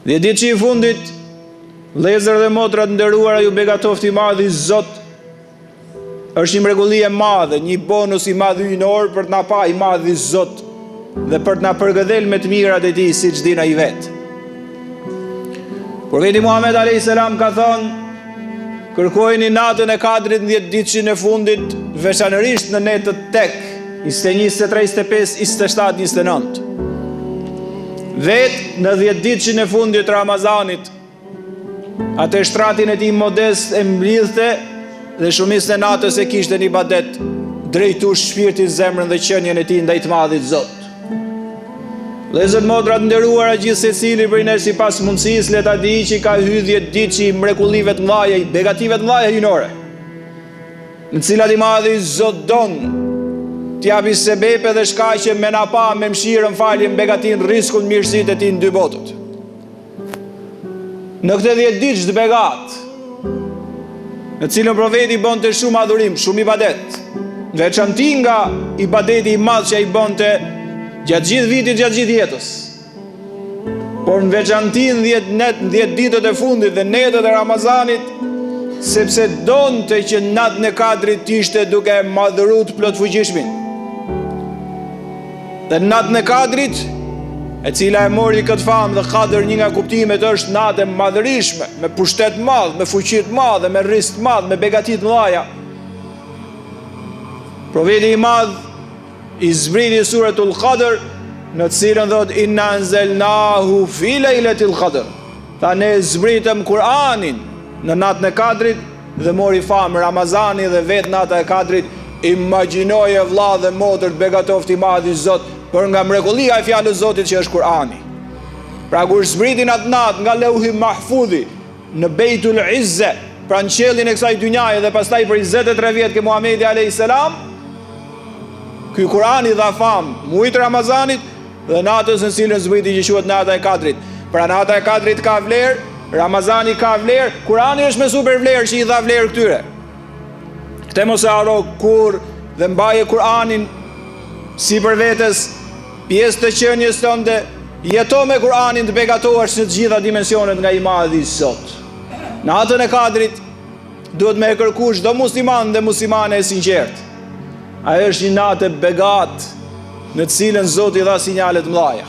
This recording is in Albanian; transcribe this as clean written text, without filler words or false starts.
Dhe ditë që i fundit, vëllezër dhe motra të nderuara, ju begatoftë i madh i Zot, është një mrekulli e madhe, një bonus i madh hyjnor për të na pa i madh i Zot dhe për të na përgëdhel me të mirat e tij siç din ai vet. Profeti Muhammed a.s. ka thonë: kërkojeni natën e Kadrit 10 ditëshin e fundit, veçanërisht në netët tek 21, 23, 25, 27, 29. Vetë në 10 ditëshin e fundit Ramazanit, atë shtratin e tij modest e mblidhte dhe shumicën e natës e kishte në ibadet, drejtuar shpirtin, zemrën dhe qenien e tij ndaj të madhit Zot. Vëllezër motra të nderuara, gjithë secili prej nesh sipas mundësisë le ta di që ka hyrë 10 ditë që mrekullive të mëdha, begative të mëdha hyjnore, në të cilat i madhi Zot don t'japi sebepe dhe shkaqe me na pa me mëshirën, faljen, begatin, riskun, mirësitë e tij në dy botët. Në këtë 10 ditë të begat, në cilën profeti bonte shumë adhurim, shumë ibadet, veçanti nga ibadeti i madh që ai bonte gjatë gjithë vitit, gjatë gjithë jetës, por në veçanti në 10 ditët e fundit dhe netët e Ramazanit, sepse donte që natën e Kadrit ishte duke madhëruar të plot fuqishmin. Dhe natën e Kadrit, e cila e mori këtë famë dhe Kadr, një nga kuptimet është natë e madhërishme, me pushtet madh, me fuqi të madh, me rrezik të madh, me begati të mëdha. Profeti i madh i zbriti suratul Qadr, në të cilën thot: inna anzalnahu fi lailatil qadr. Ta ne zbritëm Kur'anin në natën e Kadrit dhe mori famë Ramazani dhe vetë nata e Kadrit. Imagjinoje vëlla dhe motër, begatoft i madh i Zot, për nga mrekullia e fjalës Zotit që është Kur'ani. Pra kur zbritin atë natë nga Lauhi Mahfudhi në Beitul Izze, pra në qellin e kësaj dynjaje, dhe pastaj për 23 vjet ke Muhamedi alayhis salam, ky Kur'ani dha famë mujt Ramazanit dhe natës në cilën zbriti që quhet nata e Kadrit. Pra nata e Kadrit ka vlerë, Ramazani ka vlerë, Kur'ani është me super vlerë që i dha vlerë këtyre. Këtë mos e haro kur dhe mbaje Kur'anin si për vetes pjesë të qenies tënde, jeto me Kur'anin të begatohesh në të gjitha dimensionet nga i madhi Zot. Natën e Kadrit duhet me e kërkuar çdo musliman dhe muslimane e sinqert. Ajo është një natë begat në të cilën Zoti dha sinjale të mëdha.